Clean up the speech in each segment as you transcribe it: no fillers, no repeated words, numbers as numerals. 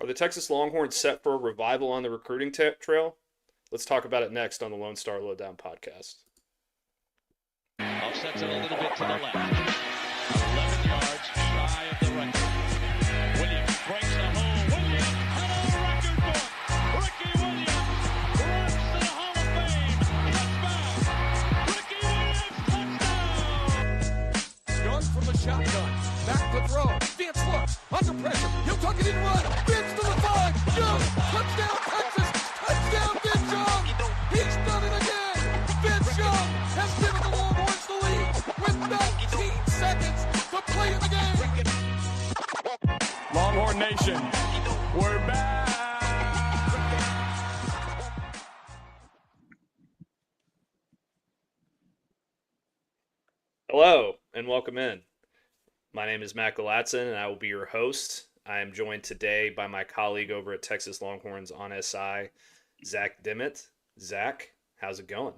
Are the Texas Longhorns set for a revival on the recruiting trail? Let's talk about it next on the Lone Star Lowdown podcast. Offsets it a little bit to the left. 11 yards shy of the record. Williams breaks the hole. Williams had a record book. Ricky Williams runs to the Hall of Fame. Touchdown. Ricky Williams, touchdown. Young from the shotgun. Back to throw. Vince looks. Under pressure. He'll tuck it in run. Vince to the 5. Young. Touchdown Texas. Touchdown Vince Young. He's done it again. Vince Young has given the Longhorns the lead with 19 seconds to play in the game. Longhorn Nation, we're back. Hello and welcome in. My name is Matt Galatzan and I will be your host. I am joined today by my colleague over at Texas Longhorns on SI, Zach Dimmit. Zach, how's it going?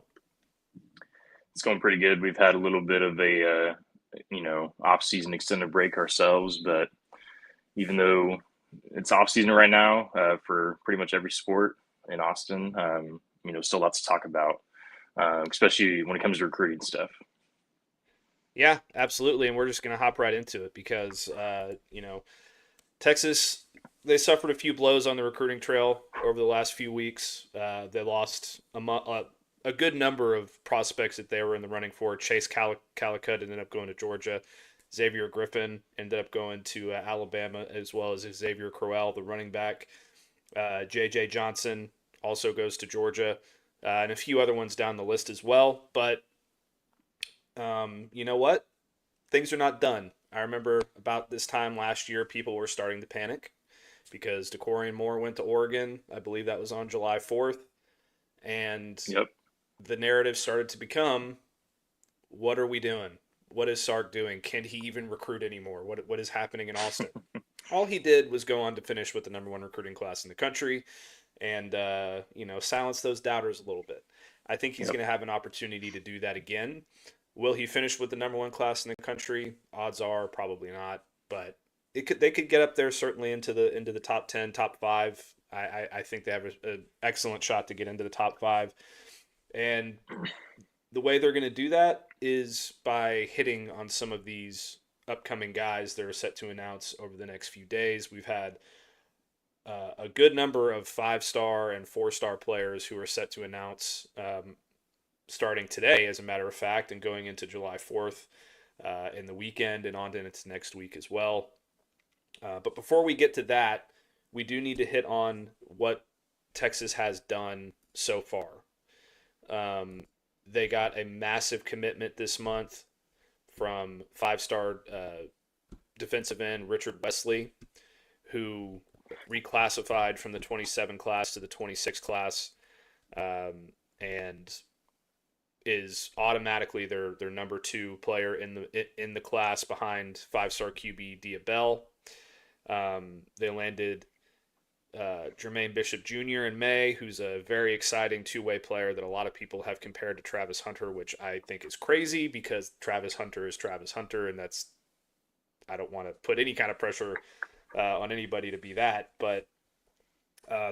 It's going pretty good. We've had a little bit of a, off-season extended break ourselves, but even though it's off-season right now for pretty much every sport in Austin, still lots to talk about, especially when it comes to recruiting stuff. Yeah, absolutely. And we're just going to hop right into it because, Texas, they suffered a few blows on the recruiting trail over the last few weeks. They lost a good number of prospects that they were in the running for. Chase Calicut ended up going to Georgia. Xavier Griffin ended up going to Alabama, as well as Xavier Crowell, the running back. J.J. Johnson also goes to Georgia, and a few other ones down the list as well. But you know what? Things are not done. I remember about this time last year, people were starting to panic because DeCorian Moore went to Oregon. I believe that was on July 4th. And The narrative started to become, what are we doing? What is Sark doing? Can he even recruit anymore? What is happening in Austin? All he did was go on to finish with the number one recruiting class in the country and, silence those doubters a little bit. I think he's going to have an opportunity to do that again. Will he finish with the number one class in the country? Odds are probably not, but they could get up there certainly into the top 10, top 5. I think they have an excellent shot to get into the top 5. And the way they're going to do that is by hitting on some of these upcoming guys that are set to announce over the next few days. We've had a good number of 5-star and 4-star players who are set to announce starting today, as a matter of fact, and going into July 4th in the weekend and on into next week as well. But before we get to that, we do need to hit on what Texas has done so far. They got a massive commitment this month from 5-star defensive end Richard Wesley, who reclassified from the 27 class to the 26 class, and is automatically their number 2 player in the class behind 5-star QB Diabell. They landed Jermaine Bishop Jr. in May, who's a very exciting two-way player that a lot of people have compared to Travis Hunter, which I think is crazy because Travis Hunter is Travis Hunter, and I don't want to put any kind of pressure on anybody to be that, but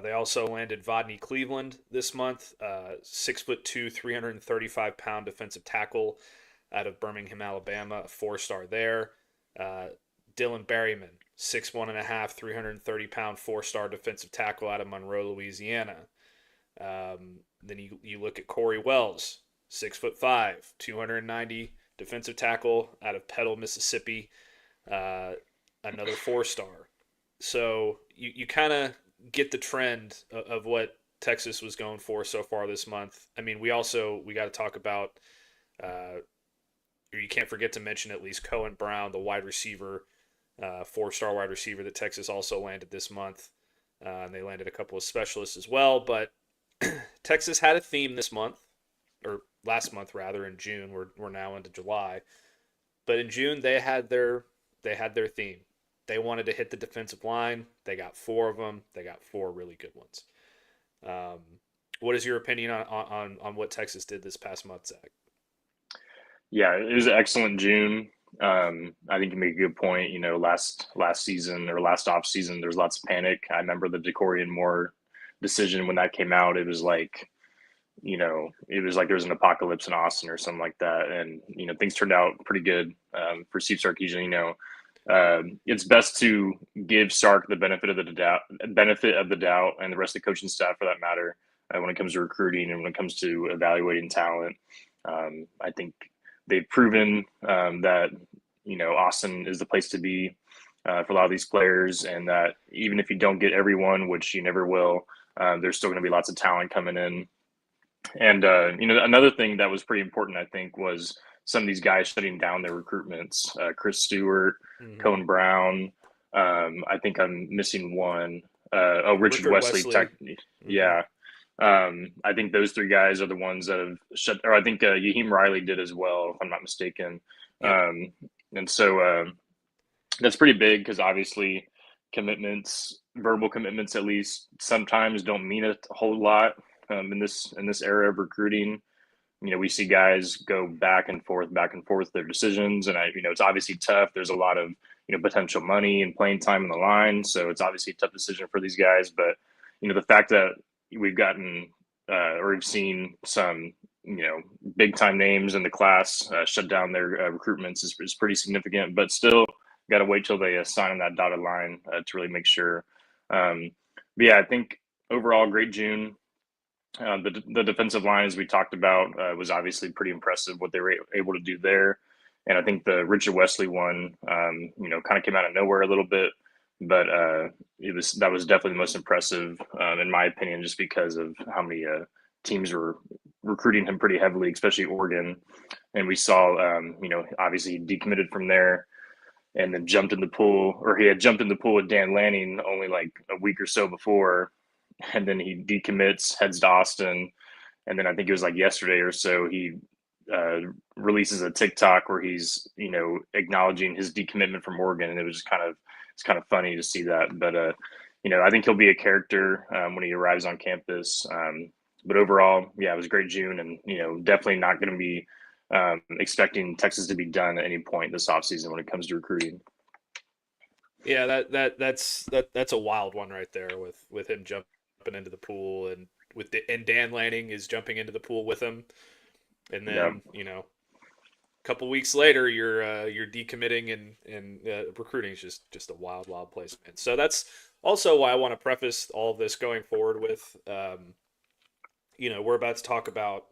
they also landed Vodney Cleveland this month, 6'2", 335-pound defensive tackle out of Birmingham, Alabama, a 4-star there. Dylan Berryman, 6'1.5", 330-pound 4-star defensive tackle out of Monroe, Louisiana. Then you look at Corey Wells, 6'5", 290 defensive tackle out of Petal, Mississippi, another 4-star. So you kind of get the trend of what Texas was going for so far this month. I mean, we got to talk about, or you can't forget to mention at least Cohen Brown, the wide receiver, 4-star wide receiver that Texas also landed this month. And they landed a couple of specialists as well. But Texas had a theme this month, or last month rather, in June. We're now into July. But in June they had their theme. They wanted to hit the defensive line. They got 4 of them. They got 4 really good ones. What is your opinion on what Texas did this past month, Zach? Yeah, it was an excellent June I think you make a good point. Last season or last off season, there's lots of panic. I remember the Decorian Moore decision when that came out. It was like there was an apocalypse in Austin or something like that, and things turned out pretty good for Steve Sarkisian. It's best to give Sark the benefit of the doubt, and the rest of the coaching staff, for that matter, when it comes to recruiting and when it comes to evaluating talent. I think they've proven that Austin is the place to be for a lot of these players, and that even if you don't get everyone, which you never will, there's still going to be lots of talent coming in. And another thing that was pretty important, I think, was some of these guys shutting down their recruitments. Chris Stewart, Mm-hmm. Cone Brown. I think I'm missing one. Richard Wesley. Mm-hmm. Yeah. I think those three guys are the ones that have shut. Or I think Yaheem Riley did as well, if I'm not mistaken. Yeah. And so that's pretty big because obviously verbal commitments at least, sometimes don't mean a whole lot in this era of recruiting. We see guys go back and forth their decisions, and it's obviously tough. There's a lot of potential money and playing time in the line, so it's obviously a tough decision for these guys. But the fact that we've gotten or we've seen some big time names in the class shut down their recruitments is pretty significant. But still, got to wait till they sign on that dotted line to really make sure. But yeah, I think overall great June. The defensive line, as we talked about, was obviously pretty impressive what they were able to do there. And I think the Richard Wesley one, kind of came out of nowhere a little bit, but that was definitely the most impressive, in my opinion, just because of how many teams were recruiting him pretty heavily, especially Oregon. And we saw, obviously he decommitted from there and then jumped in the pool, or he had jumped in the pool with Dan Lanning only like a week or so before. And then he decommits, heads to Austin. And then I think it was like yesterday or so, he releases a TikTok where he's, acknowledging his decommitment from Oregon. And it's kind of funny to see that. But, I think he'll be a character when he arrives on campus. But overall, yeah, it was a great June, and, definitely not going to be expecting Texas to be done at any point this offseason when it comes to recruiting. Yeah, that's a wild one right there with him jumping into the pool, and and Dan Lanning is jumping into the pool with him, and then a couple weeks later you're decommitting and recruiting is just a wild place, man. So that's also why I want to preface all of this going forward with we're about to talk about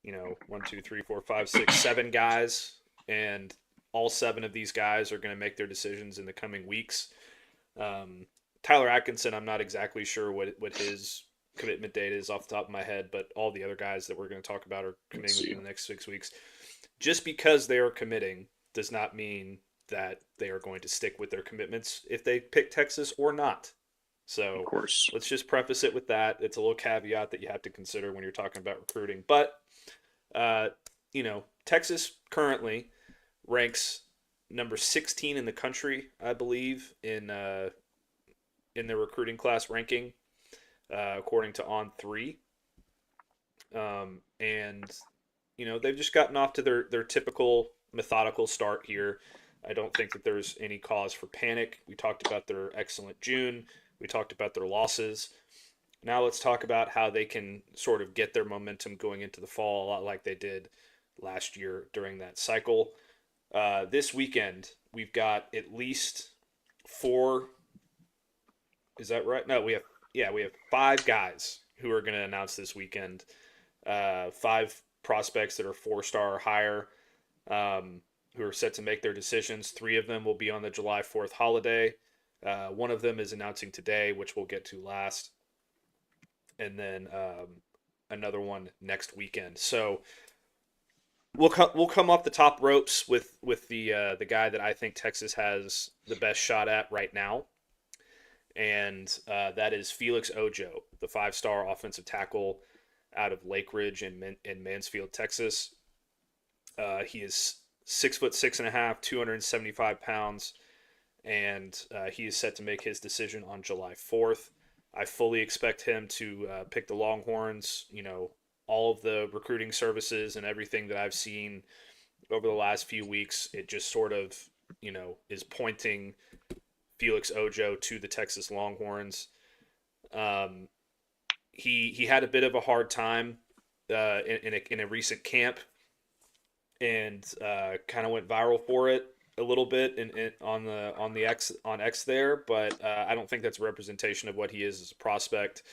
1, 2, 3, 4, 5, 6, 7 guys, and all 7 of these guys are going to make their decisions in the coming weeks. Tyler Atkinson, I'm not exactly sure what his commitment date is off the top of my head, but all the other guys that we're going to talk about are committing within the next 6 weeks. Just because they are committing does not mean that they are going to stick with their commitments if they pick Texas or not. So of course, let's just preface it with that. It's a little caveat that you have to consider when you're talking about recruiting. But, Texas currently ranks number 16 in the country, I believe, in the recruiting class ranking, according to On3. And they've just gotten off to their typical methodical start here. I don't think that there's any cause for panic. We talked about their excellent June. We talked about their losses. Now let's talk about how they can sort of get their momentum going into the fall, a lot like they did last year during that cycle. This weekend, we've got at least 4. Is that right? No, we have 5 guys who are going to announce this weekend. 5 prospects that are 4-star or higher, who are set to make their decisions. 3 of them will be on the July 4th holiday. One of them is announcing today, which we'll get to last, and then another one next weekend. So we'll come off the top ropes with the guy that I think Texas has the best shot at right now, and that is Felix Ojo, the 5-star offensive tackle out of Lake Ridge in Mansfield, Texas. He is 6'6.5", 275 pounds, and he is set to make his decision on July 4th. I fully expect him to pick the Longhorns. All of the recruiting services and everything that I've seen over the last few weeks, it just sort of, is pointing Felix Ojo to the Texas Longhorns. He had a bit of a hard time in a recent camp, and kind of went viral for it a little bit on X there, but I don't think that's a representation of what he is as a prospect.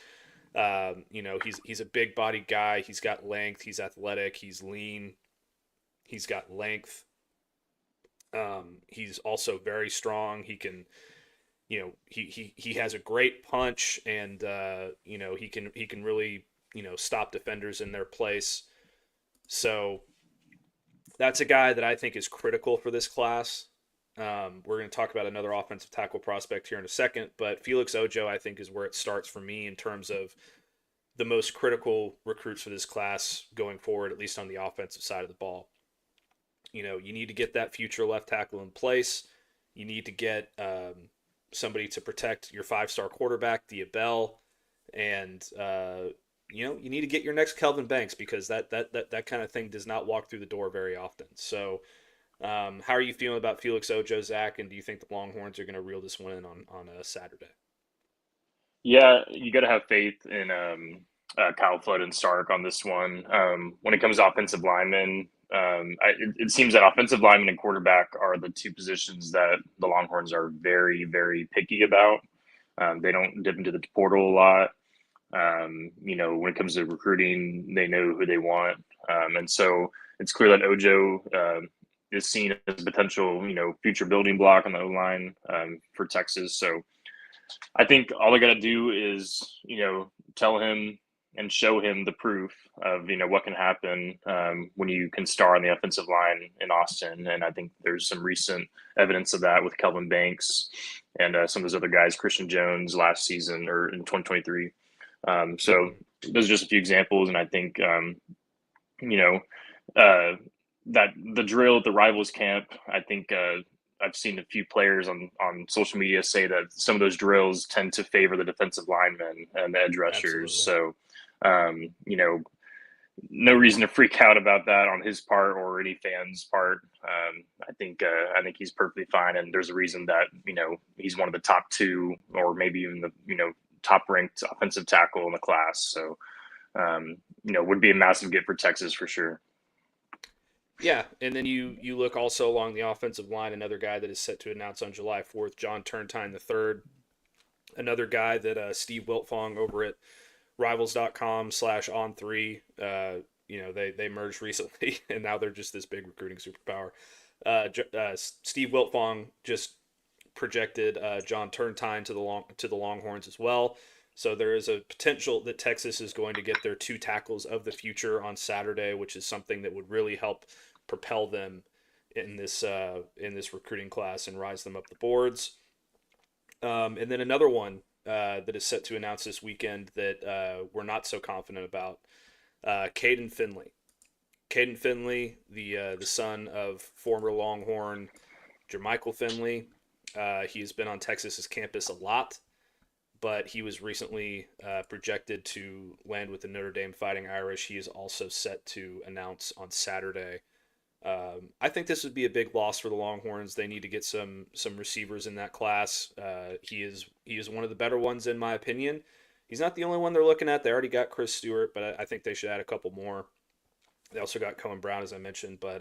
He's a big bodied guy. He's got length. He's athletic. He's lean. He's got length. He's also very strong. He can, he has a great punch, and he can really stop defenders in their place. So that's a guy that I think is critical for this class. We're going to talk about another offensive tackle prospect here in a second, but Felix Ojo, I think, is where it starts for me in terms of the most critical recruits for this class going forward, at least on the offensive side of the ball. You need to get that future left tackle in place. You need to get somebody to protect your 5-star quarterback, Diabell, and you need to get your next Kelvin Banks, because that kind of thing does not walk through the door very often. So, how are you feeling about Felix Ojo, Zach? And do you think the Longhorns are going to reel this one in on a Saturday? Yeah, you got to have faith in Kyle Flood and Stark on this one. When it comes to offensive linemen, it seems that offensive lineman and quarterback are the two positions that the Longhorns are very, very picky about. They don't dip into the portal a lot. When it comes to recruiting, they know who they want. And so it's clear that Ojo is seen as a potential, future building block on the O-line for Texas. So I think all I got to do is, tell him and show him the proof of, what can happen when you can star on the offensive line in Austin. And I think there's some recent evidence of that with Kelvin Banks and some of those other guys, Christian Jones last season or in 2023. So those are just a few examples. And I think, that the drill at the rivals camp, I think I've seen a few players on social media say that some of those drills tend to favor the defensive linemen and the edge rushers. Absolutely. So, no reason to freak out about that on his part or any fan's part. I think he's perfectly fine, and there's a reason that he's one of the top 2 or maybe even the top ranked offensive tackle in the class. So would be a massive get for Texas for sure. Yeah, and then you look also along the offensive line, another guy that is set to announce on July 4th, John Turntine III, another guy that Steve Wiltfong over at Rivals.com/on3, they merged recently, and now they're just this big recruiting superpower. Steve Wiltfong just projected John Turntine to the Longhorns as well. So there is a potential that Texas is going to get their 2 tackles of the future on Saturday, which is something that would really help propel them in this recruiting class and rise them up the boards. And then another one that is set to announce this weekend that we're not so confident about, Caden Finley. Caden Finley, the son of former Longhorn Jermichael Finley. He has been on Texas's campus a lot, but he was recently projected to land with the Notre Dame Fighting Irish. He is also set to announce on Saturday. I think this would be a big loss for the Longhorns. They need to get some receivers in that class. He is one of the better ones in my opinion. He's not the only one they're looking at. They already got Chris Stewart, but I think they should add a couple more. They also got Cohen Brown, as I mentioned, but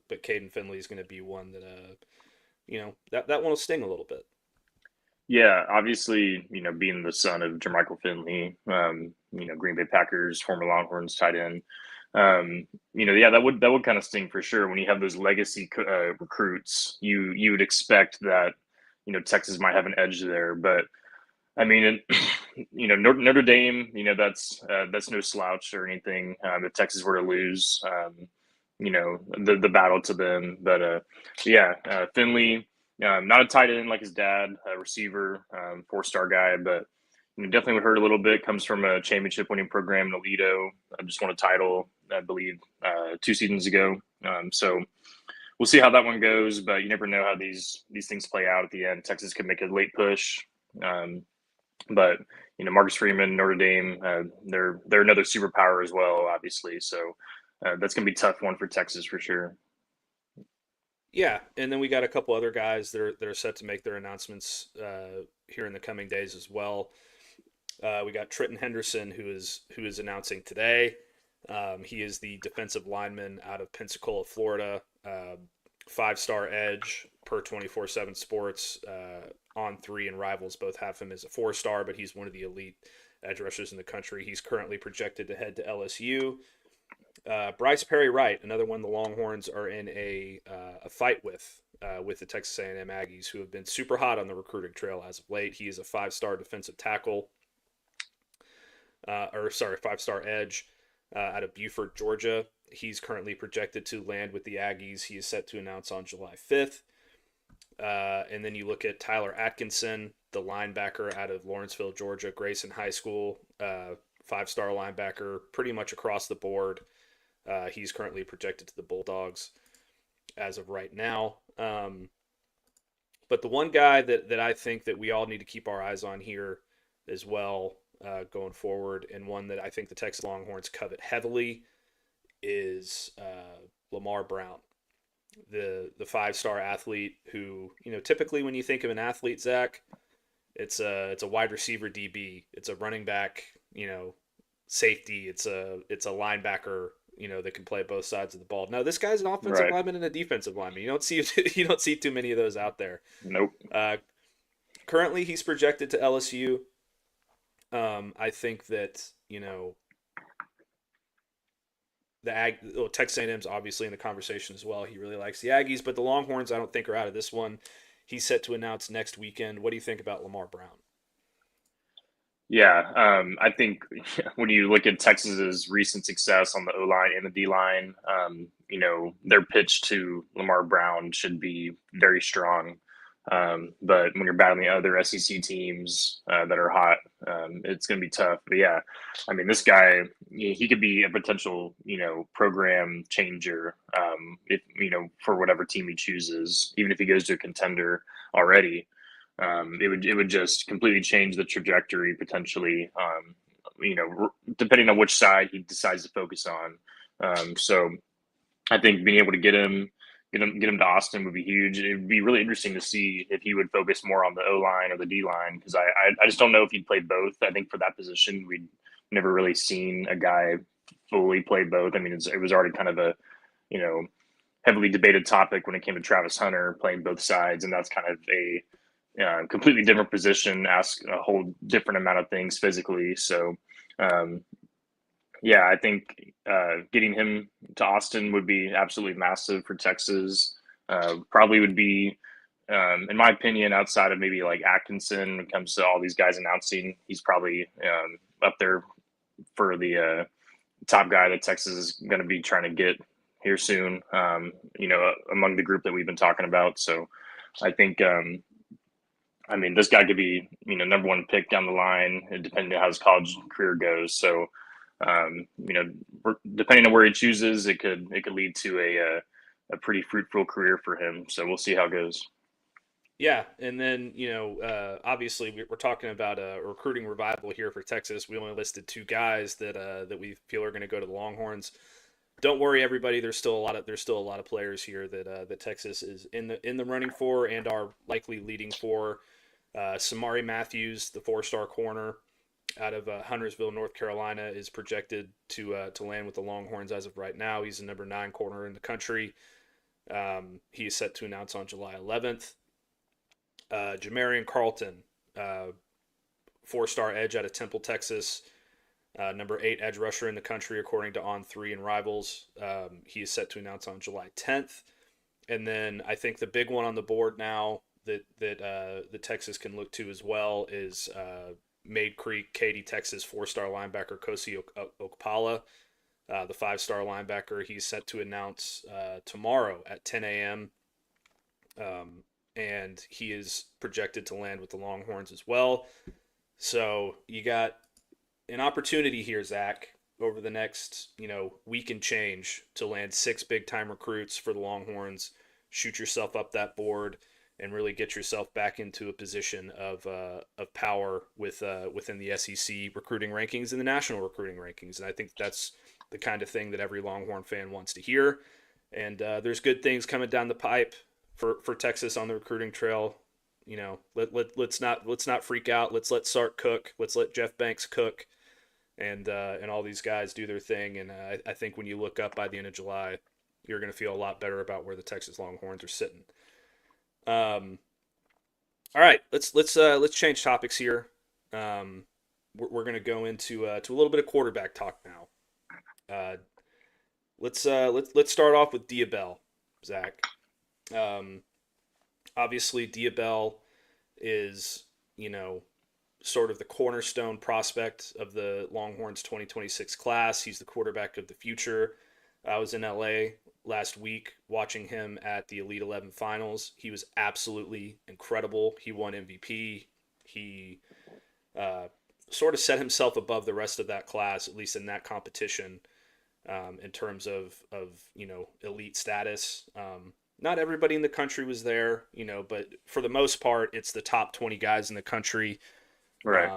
Caden Finley is going to be one that that one will sting a little bit. Yeah, obviously, being the son of Jermichael Finley, Green Bay Packers, former Longhorns tight end, that would kind of sting for sure. When you have those legacy recruits, you would expect that, Texas might have an edge there. But I mean, Notre Dame, that's no slouch or anything. If Texas were to lose, the battle to them. But Finley. Not a tight end like his dad, a receiver, 4-star guy, but definitely would hurt a little bit. Comes from a championship winning program in Aledo. Just won a title, I believe, 2 seasons ago. So we'll see how that one goes, but you never know how these things play out at the end. Texas could make a late push. But Marcus Freeman, Notre Dame, they're another superpower as well, obviously. So that's going to be a tough one for Texas for sure. Yeah, and then we got a couple other guys that are set to make their announcements here in the coming days as well. We got Trenton Henderson, who is announcing today. He is the defensive lineman out of Pensacola, Florida. 5-star edge per 24/7 Sports. On three and Rivals both have him as a 4-star, but he's one of the elite edge rushers in the country. He's currently projected to head to LSU. Bryce Perry Wright, another one the Longhorns are in a fight with the Texas A&M Aggies, who have been super hot on the recruiting trail as of late. He is a 5-star defensive tackle, 5-star edge out of Beaufort, Georgia. He's currently projected to land with the Aggies. He is set to announce on July 5th. And then you look at Tyler Atkinson, the linebacker out of Lawrenceville, Georgia, Grayson High School, 5-star linebacker, pretty much across the board. He's currently projected to the Bulldogs as of right now. But the one guy that I think that we all need to keep our eyes on here as well going forward, and one that I think the Texas Longhorns covet heavily, is Lamar Brown, the 5-star athlete who, typically when you think of an athlete, Zach, it's a wide receiver DB, it's a running back, safety, it's a linebacker, that can play both sides of the ball. No, this guy's an offensive lineman and a defensive lineman. You don't see too many of those out there. Nope. Currently, he's projected to LSU. I think that Texas A&M's obviously in the conversation as well. He really likes the Aggies, but the Longhorns I don't think are out of this one. He's set to announce next weekend. What do you think about Lamar Brown? Yeah, I think when you look at Texas's recent success on the O-line and the D-line, their pitch to Lamar Brown should be very strong. But when you're battling other SEC teams that are hot, it's going to be tough. But yeah, I mean, this guy, he could be a potential, program changer if, for whatever team he chooses, even if he goes to a contender already. It would just completely change the trajectory potentially, depending on which side he decides to focus on. So I think being able to get him to Austin would be huge. It would be really interesting to see if he would focus more on the O-line or the D-line, because I just don't know if he'd play both. I think for that position, we'd never really seen a guy fully play both. I mean, it was already kind of a, heavily debated topic when it came to Travis Hunter playing both sides, and that's kind of a completely different position, ask a whole different amount of things physically. So, yeah, I think getting him to Austin would be absolutely massive for Texas. Probably would be, in my opinion, outside of maybe like Atkinson, when it comes to all these guys announcing, he's probably up there for the top guy that Texas is going to be trying to get here soon, among the group that we've been talking about. So I think, this guy could be, number one pick down the line, depending on how his college career goes. So, depending on where he chooses, it could lead to a pretty fruitful career for him. So we'll see how it goes. Yeah, and then obviously we're talking about a recruiting revival here for Texas. We only listed 2 guys that we feel are going to go to the Longhorns. Don't worry, everybody. There's still a lot of players here that Texas is in the running for and are likely leading for. Samari Matthews, the 4-star corner out of Huntersville, North Carolina, is projected to land with the Longhorns as of right now. He's the number 9 corner in the country. He is set to announce on July 11th. Jamarian Carlton, 4-star edge out of Temple, Texas, number 8 edge rusher in the country according to On3 and Rivals. He is set to announce on July 10th. And then I think the big one on the board now that the Texas can look to as well is Made Creek, Katy, Texas, 4-star linebacker Kosi Okpala, the 5-star linebacker. He's set to announce tomorrow at 10 a.m. And he is projected to land with the Longhorns as well. So you got an opportunity here, Zach, over the next week and change to land 6 big-time recruits for the Longhorns, shoot yourself up that board, and really get yourself back into a position of power within the SEC recruiting rankings and the national recruiting rankings. And I think that's the kind of thing that every Longhorn fan wants to hear. And there's good things coming down the pipe. for Texas on the recruiting trail. You know, let's not freak out. Let's let Sark cook. Let's let Jeff Banks cook, and all these guys do their thing. And I think when you look up by the end of July, you're going to feel a lot better about where the Texas Longhorns are sitting. All right, let's change topics here. We're going to go into to a little bit of quarterback talk now. Let's start off with Diabell, Zach. Obviously, Diabell is, you know, sort of the cornerstone prospect of the Longhorns 2026 class. He's the quarterback of the future. I was in LA last week watching him at the Elite 11 finals. He was absolutely incredible. He won MVP. He sort of set himself above the rest of that class, at least in that competition, in terms of you know, elite status. Not everybody in the country was there, you know, but for the most part, it's the top 20 guys in the country. Right.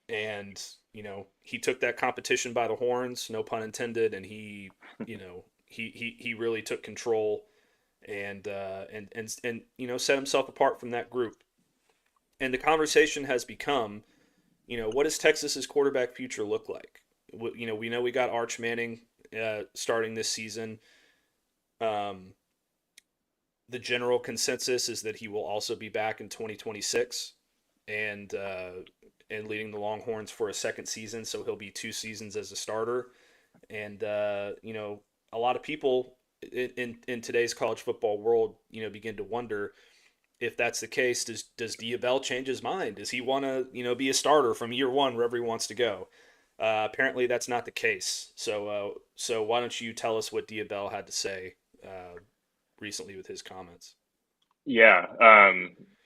And, you know, he took that competition by the horns, no pun intended, and he, you know, he really took control and you know, set himself apart from that group. And the conversation has become, you know, what does Texas's quarterback future look like? You know we got Arch Manning starting this season. The general consensus is that he will also be back in 2026 and leading the Longhorns for a second season, so he'll be 2 seasons as a starter. And you know, a lot of people in today's college football world, you know, begin to wonder if that's the case. Does Diabell change his mind? Does he want to, you know, be a starter from year one wherever he wants to go? Apparently, that's not the case. So why don't you tell us what Diabell had to say recently with his comments? Yeah.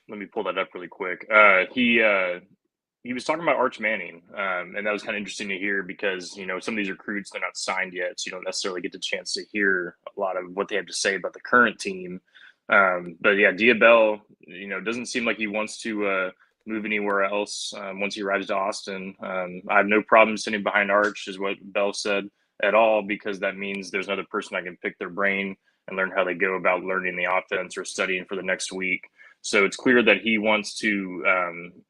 Let me pull that up really quick. He was talking about Arch Manning, and that was kind of interesting to hear because, you know, some of these recruits, they're not signed yet, so you don't necessarily get the chance to hear a lot of what they have to say about the current team. But yeah, Diabell, you know, doesn't seem like he wants to move anywhere else once he arrives to Austin. I have no problem sitting behind Arch, is what Bell said, at all, because that means there's another person I can pick their brain and learn how they go about learning the offense or studying for the next week. So it's clear that he wants to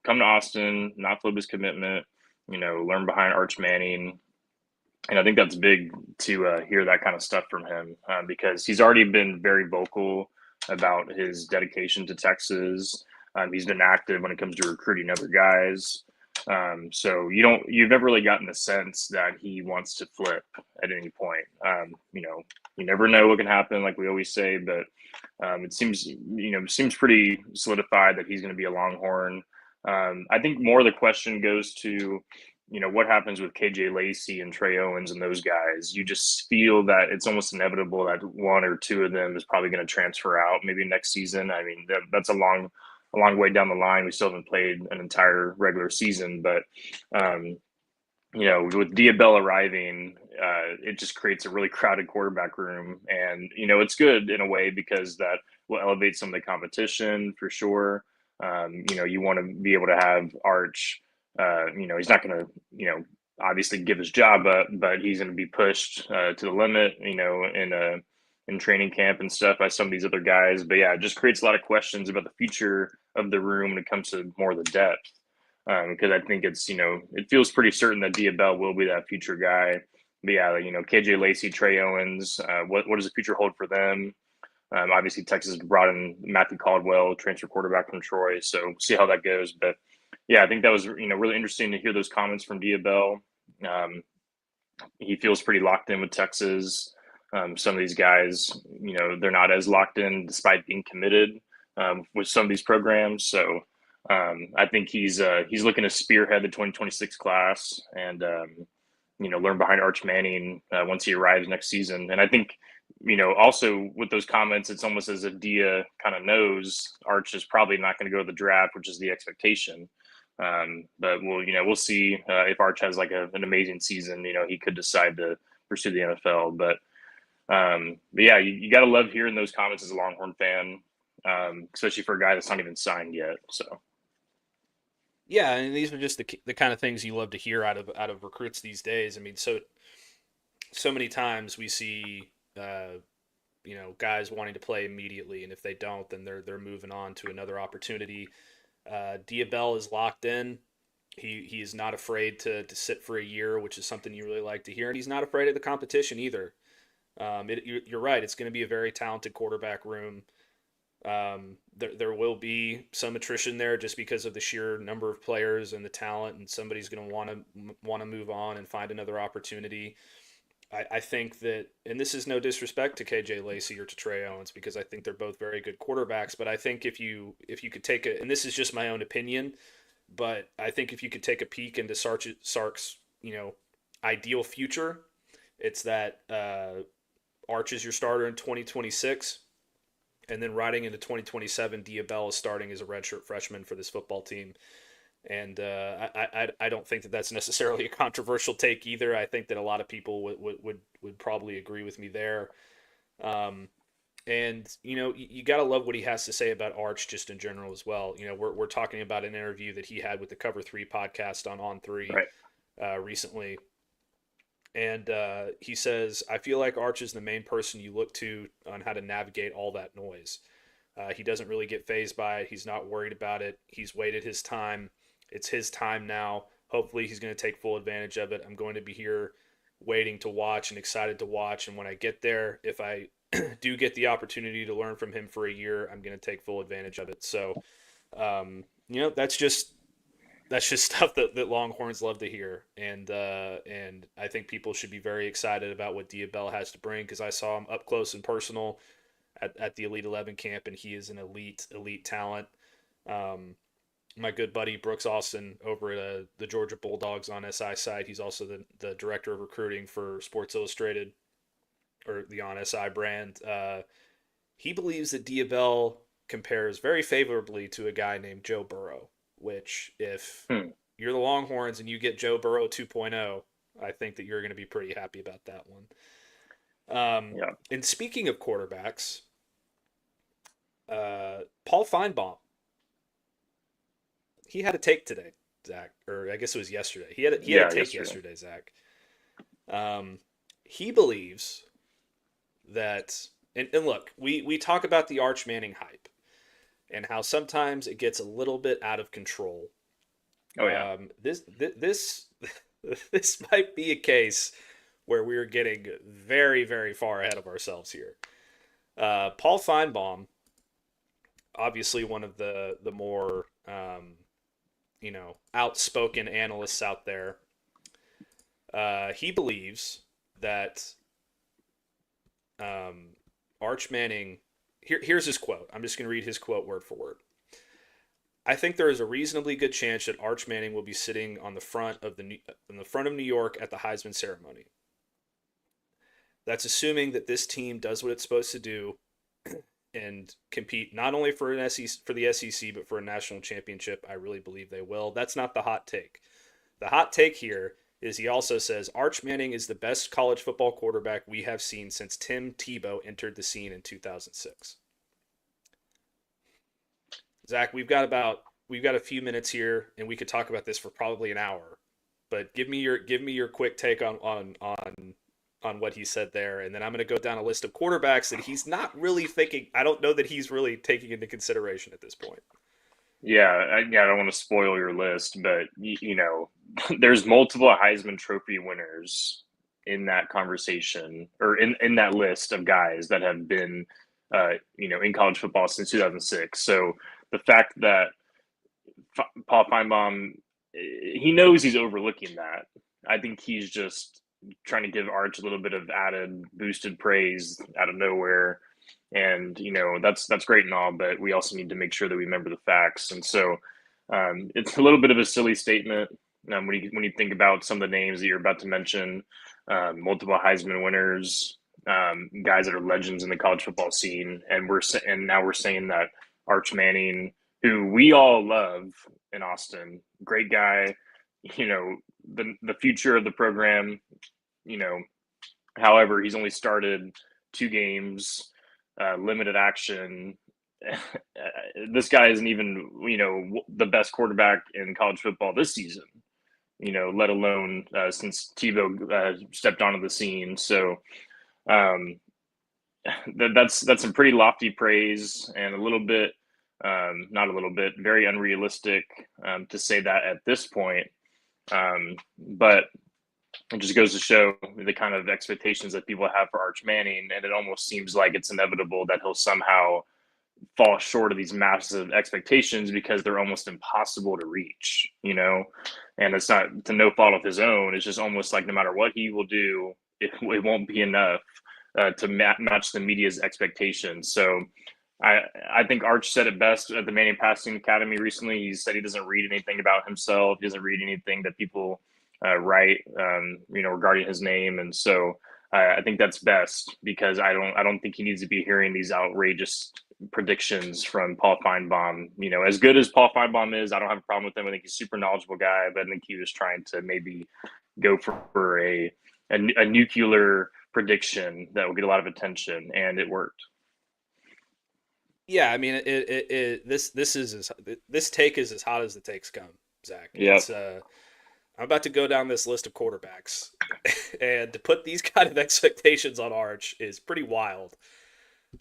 come to Austin, not flip his commitment, you know, learn behind Arch Manning. And I think that's big to hear that kind of stuff from him because he's already been very vocal about his dedication to Texas. He's been active when it comes to recruiting other guys. So you've never really gotten the sense that he wants to flip at any point. You know, you never know what can happen, like we always say, but it seems pretty solidified that he's going to be a Longhorn. I think more of the question goes to, you know, what happens with KJ Lacey and Trey Owens and those guys. You just feel that it's almost inevitable that one or two of them is probably going to transfer out maybe next season. I mean, that's a long way down the line. We still haven't played an entire regular season, but you know, with Diabell arriving, it just creates a really crowded quarterback room, and you know, it's good in a way because that will elevate some of the competition for sure. You know, you want to be able to have Arch. You know, he's not going to, you know, obviously give his job up, but he's going to be pushed to the limit. You know, in training camp and stuff by some of these other guys. But yeah, it just creates a lot of questions about the future of the room when it comes to more of the depth. Because I think it's, you know, it feels pretty certain that Diabell will be that future guy. But yeah, you know, KJ Lacey, Trey Owens, what does the future hold for them? Obviously, Texas brought in Matthew Caldwell, transfer quarterback from Troy, so see how that goes. But yeah, I think that was, you know, really interesting to hear those comments from Diabell. He feels pretty locked in with Texas. Some of these guys, you know, they're not as locked in despite being committed with some of these programs. So I think he's looking to spearhead the 2026 class and you know, learn behind Arch Manning once he arrives next season. And I think, you know, also with those comments, it's almost as if Dia kind of knows Arch is probably not going to go to the draft, which is the expectation. But we'll see if Arch has like an amazing season. You know, he could decide to pursue the NFL. But yeah, you got to love hearing those comments as a Longhorn fan, especially for a guy that's not even signed yet. So. Yeah, and these are just the kind of things you love to hear out of recruits these days. I mean, so many times we see guys wanting to play immediately, and if they don't, then they're moving on to another opportunity. Diabell is locked in. He is not afraid to sit for a year, which is something you really like to hear, and he's not afraid of the competition either. You're right; it's going to be a very talented quarterback room. There will be some attrition there just because of the sheer number of players and the talent, and somebody's going to want to move on and find another opportunity. I think that, and this is no disrespect to KJ Lacey or to Trey Owens, because I think they're both very good quarterbacks. But I think if you could take and this is just my own opinion, but I think if you could take a peek into Sark's ideal future, it's that Arch is your starter in 2026, and then riding into 2027, Diabell is starting as a redshirt freshman for this football team. And I don't think that that's necessarily a controversial take either. I think that a lot of people would probably agree with me there. And you got to love what he has to say about Arch just in general as well. We're talking about an interview that he had with the Cover 3 podcast on 3 recently. And he says, I feel like Arch is the main person you look to on how to navigate all that noise. He doesn't really get fazed by it. He's not worried about it. He's waited his time. It's his time now. Hopefully he's going to take full advantage of it. I'm going to be here waiting to watch and excited to watch. And when I get there, if I do get the opportunity to learn from him for a year, I'm going to take full advantage of it. So, that's just stuff that Longhorns love to hear. And I think people should be very excited about what Diabell has to bring, because I saw him up close and personal at the Elite 11 camp, and he is an elite talent. My good buddy Brooks Austin over at the Georgia Bulldogs on SI side, he's also the director of recruiting for Sports Illustrated, or the On SI brand. He believes that Diabell compares very favorably to a guy named Joe Burrow, which if you're the Longhorns and you get Joe Burrow 2.0, I think that you're going to be pretty happy about that one. And speaking of quarterbacks, Paul Feinbaum, he had a take today, Zach, or I guess it was yesterday. He had a take yesterday, Zach. He believes that, and look, we talk about the Arch Manning hype and how sometimes it gets a little bit out of control. Oh yeah. This might be a case where we're getting very, very far ahead of ourselves here. Paul Feinbaum, obviously one of the more outspoken analysts out there, he believes that Arch Manning. Here's his quote. I'm just going to read his quote word for word. I think there is a reasonably good chance that Arch Manning will be sitting on the front of New York at the Heisman ceremony. That's assuming that this team does what it's supposed to do and compete not only for the SEC but for a national championship. I really believe they will. That's not the hot take. The hot take here is he also says Arch Manning is the best college football quarterback we have seen since Tim Tebow entered the scene in 2006. Zach, we've got a few minutes here, and we could talk about this for probably an hour. But give me your quick take on what he said there, and then I'm going to go down a list of quarterbacks that he's not really thinking. I don't know that he's really taking into consideration at this point. Yeah, I don't want to spoil your list, but there's multiple Heisman Trophy winners in that conversation, or in that list of guys that have been, in college football since 2006. So the fact that Paul Feinbaum, he knows he's overlooking that. I think he's just trying to give Arch a little bit of added boosted praise out of nowhere. And, that's great and all, but we also need to make sure that we remember the facts. And so it's a little bit of a silly statement when you think about some of the names that you're about to mention, multiple Heisman winners, guys that are legends in the college football scene. And now we're saying that Arch Manning, who we all love in Austin, great guy, the future of the program, however, he's only started 2 games, limited action. This guy isn't even, the best quarterback in college football this season, let alone since Tebow stepped onto the scene. So that's some pretty lofty praise and a little bit, not a little bit, very unrealistic to say that at this point. But it just goes to show the kind of expectations that people have for Arch Manning, and it almost seems like it's inevitable that he'll somehow fall short of these massive expectations because they're almost impossible to reach, you know? And it's not to no fault of his own. It's just almost like no matter what he will do, it won't be enough to match the media's expectations. So I think Arch said it best at the Manning Passing Academy recently. He said he doesn't read anything about himself. He doesn't read anything that people write, regarding his name. And so I think that's best because I don't think he needs to be hearing these outrageous predictions from Paul Feinbaum. You know, as good as Paul Feinbaum is, I don't have a problem with him. I think he's a super knowledgeable guy, but I think he was trying to maybe go for a nuclear prediction that will get a lot of attention, and it worked. Yeah, I mean, this take is as hot as the takes come, Zach. Yeah. I'm about to go down this list of quarterbacks, and to put these kind of expectations on Arch is pretty wild.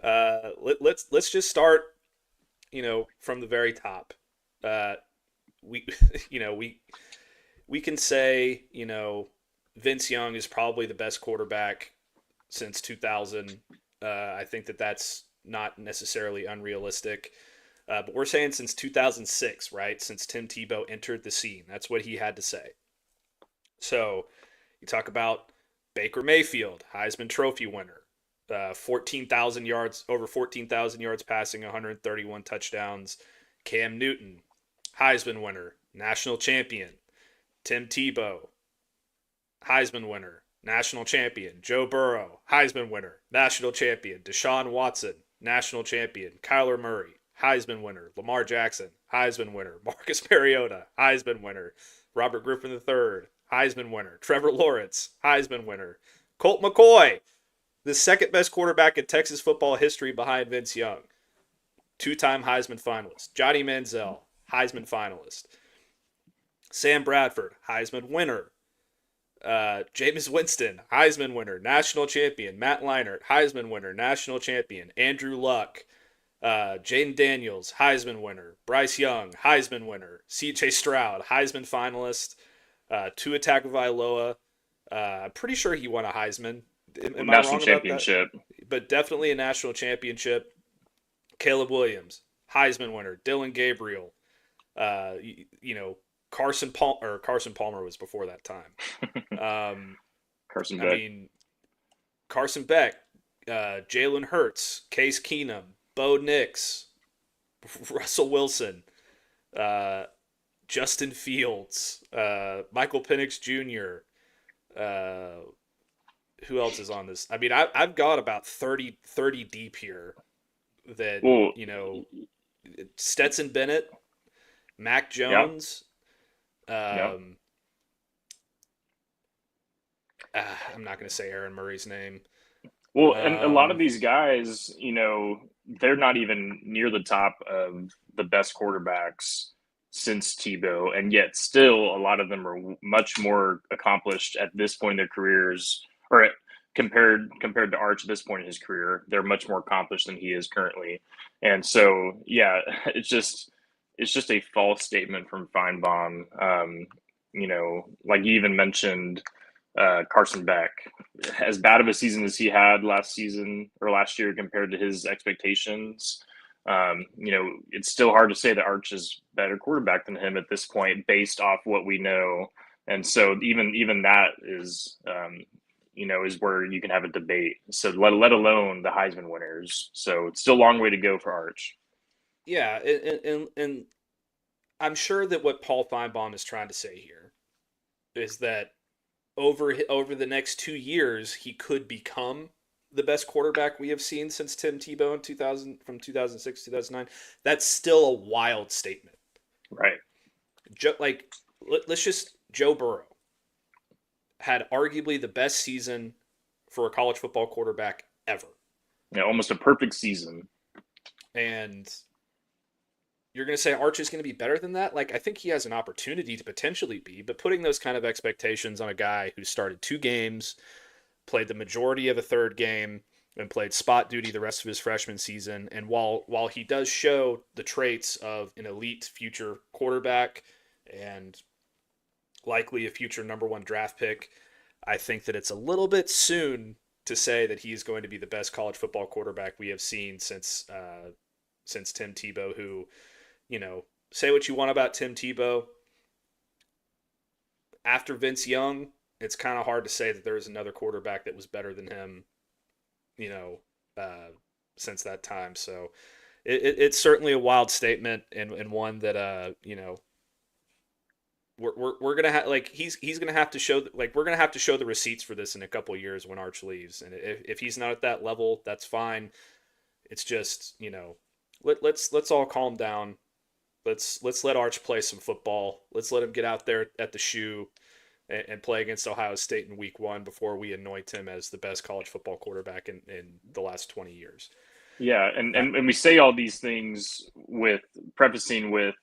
Let's just start, from the very top. We we can say, Vince Young is probably the best quarterback since 2000. I think that's not necessarily unrealistic. But we're saying since 2006, right? Since Tim Tebow entered the scene. That's what he had to say. So you talk about Baker Mayfield, Heisman Trophy winner, 14,000 yards, over 14,000 yards passing, 131 touchdowns. Cam Newton, Heisman winner, national champion. Tim Tebow, Heisman winner, national champion. Joe Burrow, Heisman winner, national champion. Deshaun Watson, national champion. Kyler Murray, Heisman winner. Lamar Jackson, Heisman winner. Marcus Mariota, Heisman winner. Robert Griffin III, Heisman winner. Trevor Lawrence, Heisman winner. Colt McCoy, the second best quarterback in Texas football history behind Vince Young. Two-time Heisman finalist. Johnny Manziel, Heisman finalist. Sam Bradford, Heisman winner. Jameis Winston, Heisman winner, national champion. Matt Leinart, Heisman winner, national champion. Andrew Luck, Jaden Daniels, Heisman winner. Bryce Young, Heisman winner. C.J. Stroud, Heisman finalist. Tua Tagovailoa, I'm pretty sure he won a Heisman. Am I wrong about that? But definitely a national championship. Caleb Williams, Heisman winner. Dylan Gabriel, Carson Palmer was before that time. Carson Beck. Carson Beck, Jalen Hurts, Case Keenum, Bo Nix, Russell Wilson, Justin Fields, Michael Penix Jr. Who else is on this? I've got about 30 deep here that, Stetson Bennett, Mac Jones. Yep. I'm not going to say Aaron Murray's name. Well, and a lot of these guys, they're not even near the top of the best quarterbacks since Tebow, and yet still a lot of them are much more accomplished at this point in their careers, or compared to Arch at this point in his career. They're much more accomplished than he is currently. And so, yeah, it's just a false statement from Feinbaum. Like you even mentioned, Carson Beck, as bad of a season as he had last year compared to his expectations. It's still hard to say that Arch is better quarterback than him at this point based off what we know. And so even that is, is where you can have a debate. So let alone the Heisman winners. So it's still a long way to go for Arch. Yeah, and I'm sure that what Paul Feinbaum is trying to say here is that over the next 2 years, he could become the best quarterback we have seen since Tim Tebow in from 2006 to 2009. That's still a wild statement, right? Joe Burrow had arguably the best season for a college football quarterback ever. Yeah, almost a perfect season. And you're going to say Arch is going to be better than that? I think he has an opportunity to potentially be, but putting those kind of expectations on a guy who started 2 games, played the majority of a third game, and played spot duty the rest of his freshman season. And while he does show the traits of an elite future quarterback and likely a future number one draft pick, I think that it's a little bit soon to say that he is going to be the best college football quarterback we have seen since Tim Tebow. Who, say what you want about Tim Tebow. After Vince Young, it's kind of hard to say that there is another quarterback that was better than him, since that time. So it's certainly a wild statement, and one that we're gonna have, like, he's gonna have to show, like, we're gonna have to show the receipts for this in a couple of years when Arch leaves. And if he's not at that level, that's fine. It's just, let's all calm down. Let's let Arch play some football. Let's let him get out there at the shoe and play against Ohio State in week 1 before we anoint him as the best college football quarterback in the last 20 years. Yeah, and we say all these things with prefacing with,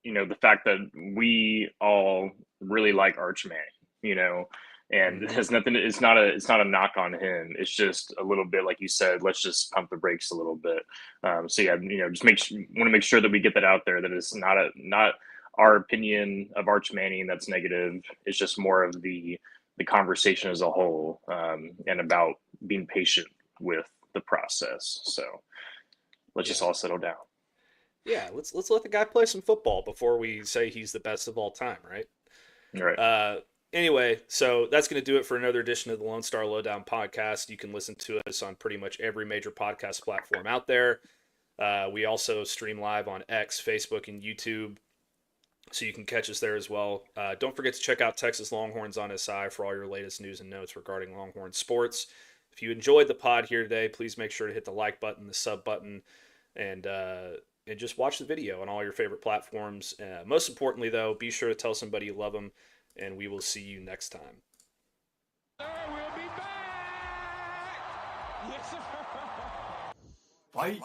the fact that we all really like Arch Manning, and it has nothing. It's not a knock on him. It's just a little bit, like you said, let's just pump the brakes a little bit. So yeah, just want to make sure that we get that out there, that it's not our opinion of Arch Manning that's negative. It's just more of the conversation as a whole, and about being patient with the process. So let's just all settle down. Yeah, let's let the guy play some football before we say he's the best of all time, right? Right. Anyway, so that's going to do it for another edition of the Lone Star Lowdown podcast. You can listen to us on pretty much every major podcast platform out there. We also stream live on X, Facebook, and YouTube, so you can catch us there as well. Don't forget to check out Texas Longhorns on SI for all your latest news and notes regarding Longhorn sports. If you enjoyed the pod here today, please make sure to hit the like button, the sub button, and just watch the video on all your favorite platforms. Most importantly, though, be sure to tell somebody you love them, and we will see you next time. We'll be back. Yes, sir. Fight.